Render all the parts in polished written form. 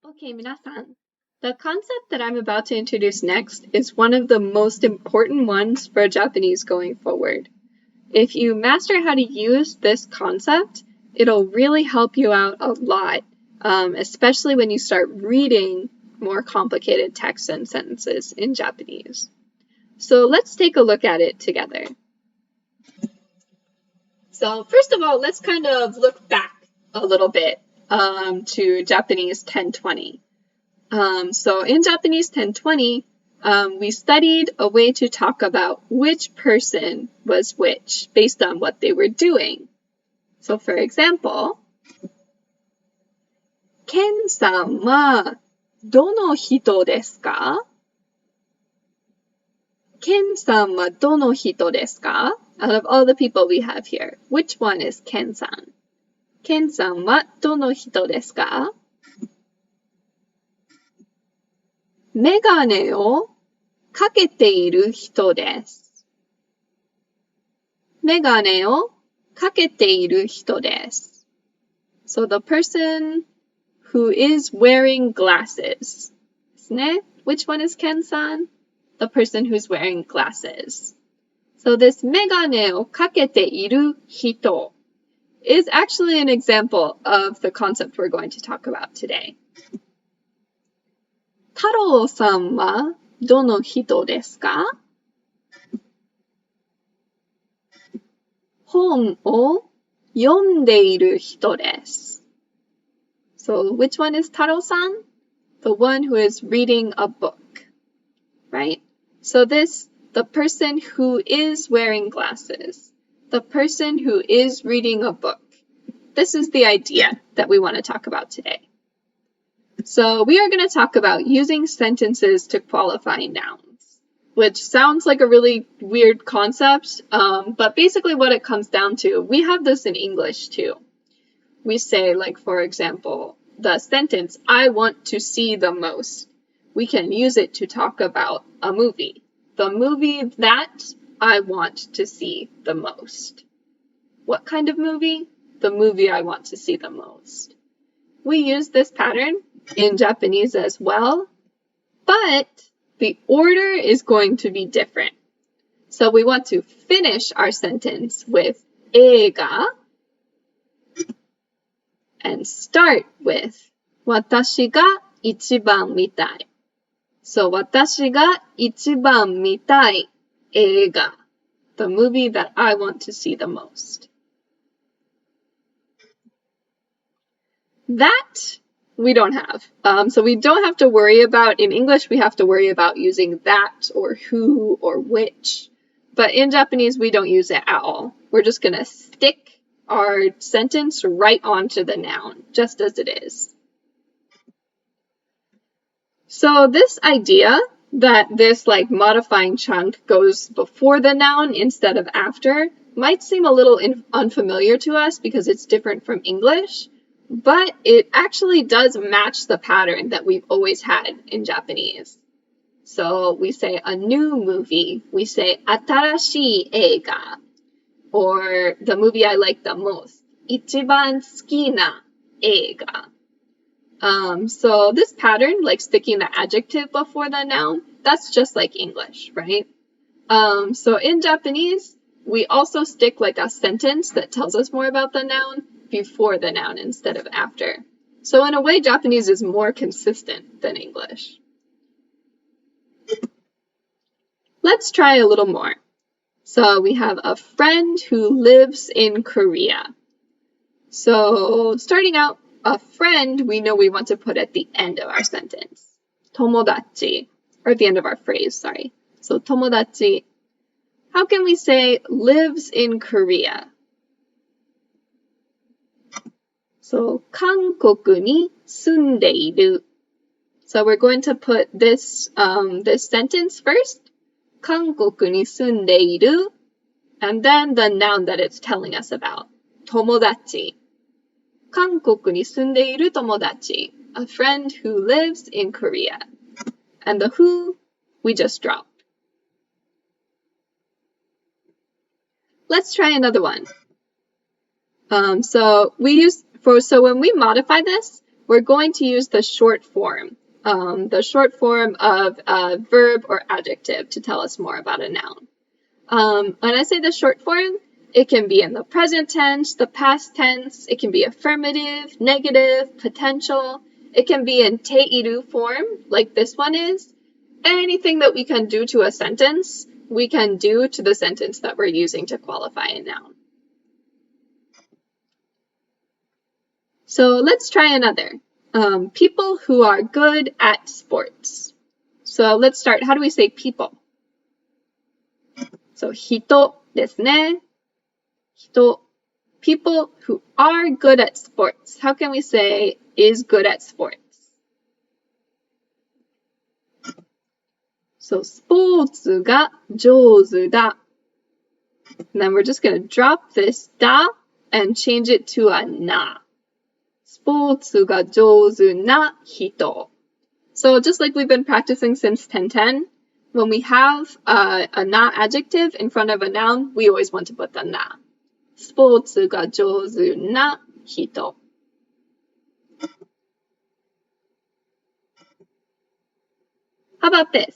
Okay, 皆さん. The concept that I'm about to introduce next is one of the most important ones for Japanese going forward. If you master how to use this concept, it'll really help you out a lot, especially when you start reading more complicated texts and sentences in Japanese. So let's take a look at it together. So first of all, let's kind of look back a little bit to Japanese 1020. So in Japanese 1020, we studied a way to talk about which person was which based on what they were doing. So for example, Ken-san wa dono hito desu ka? Ken-san wa dono hito desu ka? Out of all the people we have here, which one is Ken-san? Ken-san wa dono hito desu ka? メガネをかけている人です。メガネをかけている人です。So the person who is wearing glasses. ですね。Which one is Ken-san? The person who's wearing glasses. So this メガネをかけている人 is actually an example of the concept we're going to talk about today. 太郎さんはどの人ですか？本を読んでいる人です。So, which one is Taro-san? The one who is reading a book, right? So the person who is wearing glasses, the person who is reading a book. This is the idea that we want to talk about today. So we are going to talk about using sentences to qualify nouns, which sounds like a really weird concept, but basically what it comes down to, we have this in English too. We say, like, for example, the sentence, I want to see the most. We can use it to talk about a movie. The movie that I want to see the most. What kind of movie? The movie I want to see the most. We use this pattern in Japanese as well, but the order is going to be different. So we want to finish our sentence with 映画 and start with 私が一番見たい. So 私が一番見たい映画, the movie that I want to see the most. That we don't have. So we don't have to worry about, in English, we have to worry about using that or who or which. But in Japanese, we don't use it at all. We're just going to stick our sentence right onto the noun, just as it is. So this idea that this like modifying chunk goes before the noun instead of after might seem a little unfamiliar to us because it's different from English. But it actually does match the pattern that we've always had in Japanese. So we say a new movie, we say 新しい映画, or the movie I like the most, 一番好きな映画. So this pattern, like sticking the adjective before the noun, that's just like English, right? So in Japanese, we also stick like a sentence that tells us more about the noun before the noun instead of after. So in a way, Japanese is more consistent than English. Let's try a little more. So we have a friend who lives in Korea. So starting out, a friend we know we want to put at the end of our sentence. Tomodachi, or at the end of our phrase, sorry. So tomodachi. How can we say lives in Korea? So, 韓国に住んでいる. So we're going to put this sentence first. 韓国に住んでいる. And then the noun that it's telling us about. 友達. 韓国に住んでいる友達. A friend who lives in Korea. And the who, we just dropped. Let's try another one. So when we modify this, we're going to use the short form of a verb or adjective to tell us more about a noun. When I say the short form, it can be in the present tense, the past tense, it can be affirmative, negative, potential, it can be in teiru form, like this one is. Anything that we can do to a sentence, we can do to the sentence that we're using to qualify a noun. So let's try another. People who are good at sports. So let's start. How do we say people? So 人ですね。人. People who are good at sports. How can we say is good at sports? So スポーツが上手だ. And then we're just going to drop this da and change it to a na. スポーツが上手な人. So just like we've been practicing since 1010, when we have a na adjective in front of a noun, we always want to put the na. スポーツが上手な人. How about this?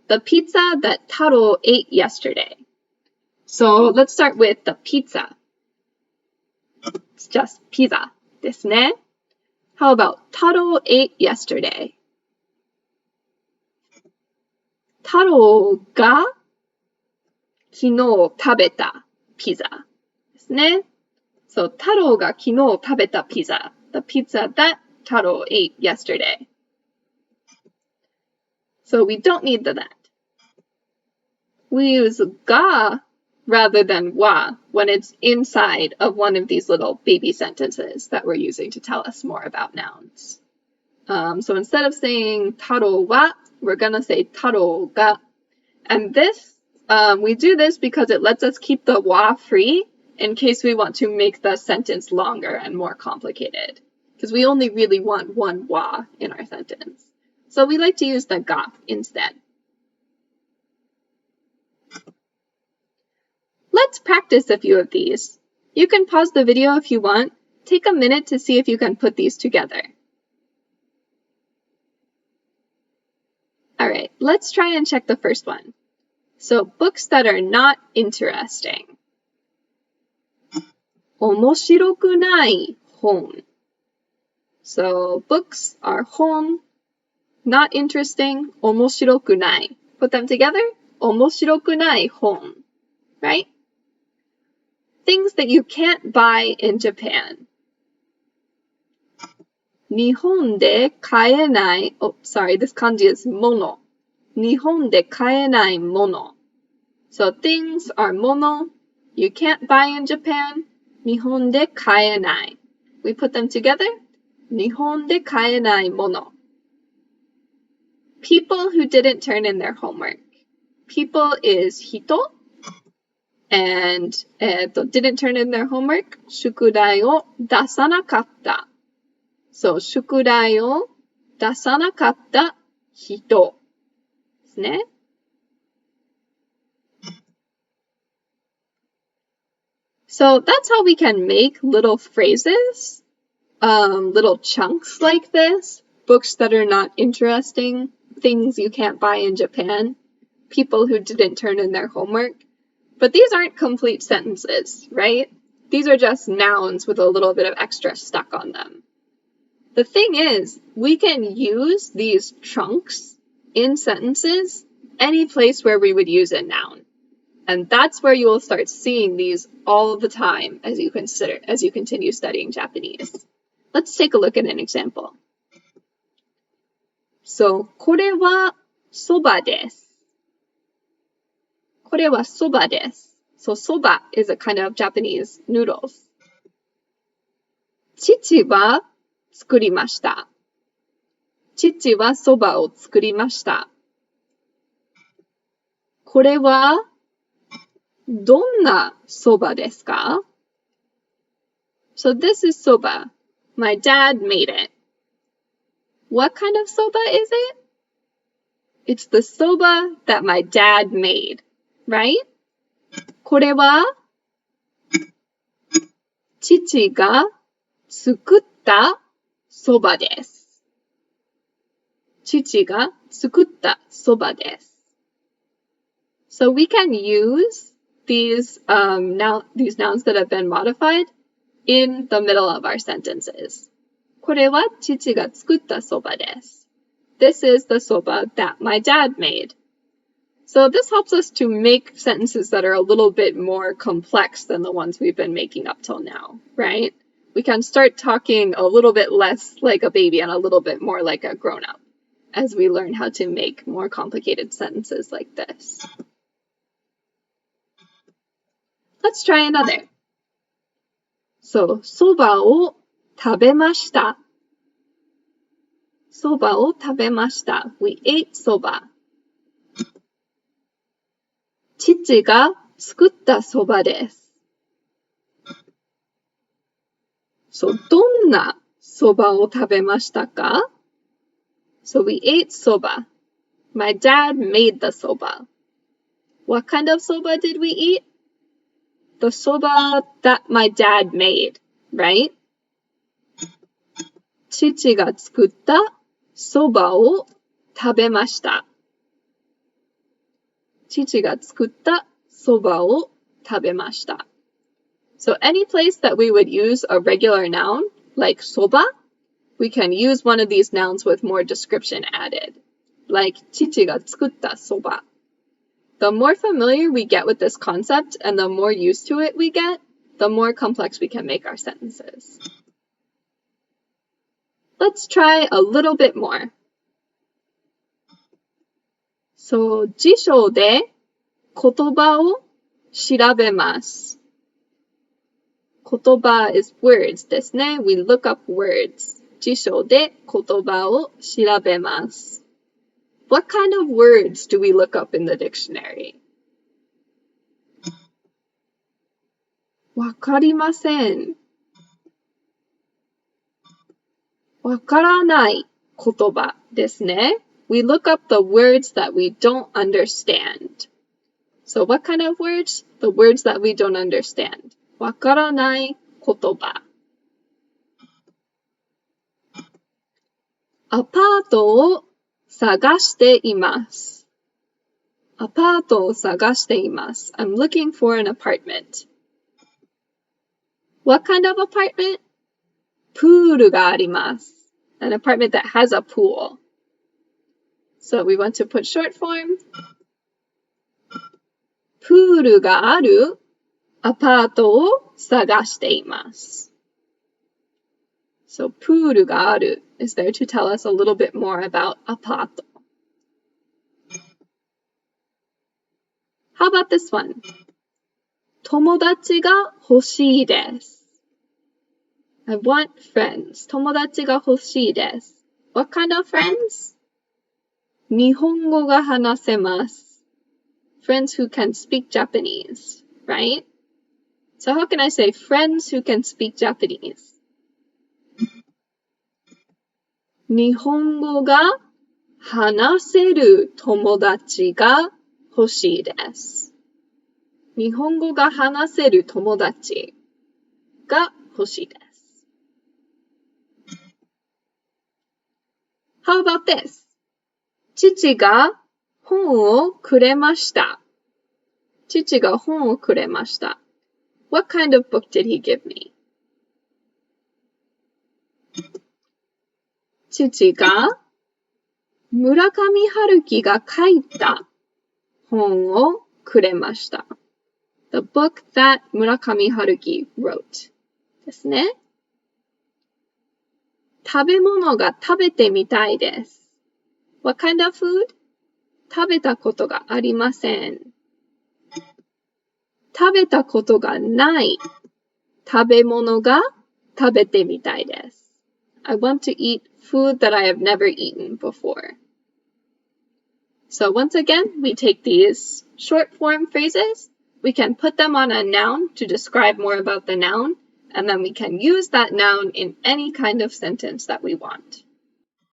The pizza that Taro ate yesterday. So let's start with the pizza. It's just pizza ですね. How about Taro ate yesterday? Taro が昨日食べたピザですね. So Taro が昨日食べたピザ. The pizza that Taro ate yesterday. So we don't need the that. We use ga rather than wa when it's inside of one of these little baby sentences that we're using to tell us more about nouns. So instead of saying Taro wa, we're gonna say Taro ga. And this, we do this because it lets us keep the wa free in case we want to make the sentence longer and more complicated. Because we only really want one wa in our sentence. So we like to use the ga instead. Let's practice a few of these. You can pause the video if you want. Take a minute to see if you can put these together. All right, let's try and check the first one. So books that are not interesting. 面白くない本. So books are 本, not interesting, 面白くない. Put them together, 面白くない本, right? Things that you can't buy in Japan. 日本で買えない, oh, sorry, this kanji is 物. 日本で買えない物. So things are 物, you can't buy in Japan, 日本で買えない. We put them together, 日本で買えない物. People who didn't turn in their homework. People is 人. And didn't turn in their homework, 宿題を出さなかった. So 宿題を出さなかった人ですね. So that's how we can make little phrases, little chunks like this, books that are not interesting, things you can't buy in Japan, people who didn't turn in their homework. But these aren't complete sentences, right? These are just nouns with a little bit of extra stuck on them. The thing is, we can use these chunks in sentences any place where we would use a noun. And that's where you will start seeing these all the time as you continue studying Japanese. Let's take a look at an example. So, これはそばです. これはそばです. So, soba is a kind of Japanese noodles. 父は作りました. 父はそばを作りました. これはどんなそばですか? So this is soba. My dad made it. What kind of soba is it? It's the soba that my dad made, right? これは父が作ったそばです。父が作ったそばです。So we can use these nouns that have been modified in the middle of our sentences. これは父が作ったそばです。This is the soba that my dad made. So this helps us to make sentences that are a little bit more complex than the ones we've been making up till now, right? We can start talking a little bit less like a baby and a little bit more like a grown-up as we learn how to make more complicated sentences like this. Let's try another. So, そばを食べました。そばを食べました。We ate そば。父が作ったそばです。So, どんなそばを食べましたか? So we ate soba. My dad made the soba. What kind of soba did we eat? The soba that my dad made, right? 父が作ったそばを食べました。父が作ったそばを食べました。So any place that we would use a regular noun, like soba, we can use one of these nouns with more description added, like 父が作ったそば. The more familiar we get with this concept and the more used to it we get, the more complex we can make our sentences. Let's try a little bit more. So, 辞書で言葉を調べます。言葉 is words ですね。We look up words. 辞書で言葉を調べます。What kind of words do we look up in the dictionary? わかりません。わからない言葉ですね。We look up the words that we don't understand. So what kind of words? The words that we don't understand. わからない言葉。アパートを探しています。アパートを探しています。I'm looking for an apartment. What kind of apartment? プールがあります。An apartment that has a pool. So we want to put short form. プールがあるアパートを探しています。So プールがある is there to tell us a little bit more about アパート。How about this one? 友達が欲しいです。I want friends. 友達が欲しいです。What kind of friends? 日本語が話せます。Friends who can speak Japanese, right? So how can I say friends who can speak Japanese? 日本語が話せる友達が欲しいです。日本語が話せる友達が欲しいです。How about this? 父が本をくれました。父が本をくれました。What kind of book did he give me? 父が村上春樹が書いた本をくれました。The book that 村上春樹 wrote ですね。食べ物が食べてみたいです。What kind of food? 食べたことがありません。食べたことがない食べ物が食べてみたいです。I want to eat food that I have never eaten before. So once again, we take these short form phrases, we can put them on a noun to describe more about the noun, and then we can use that noun in any kind of sentence that we want.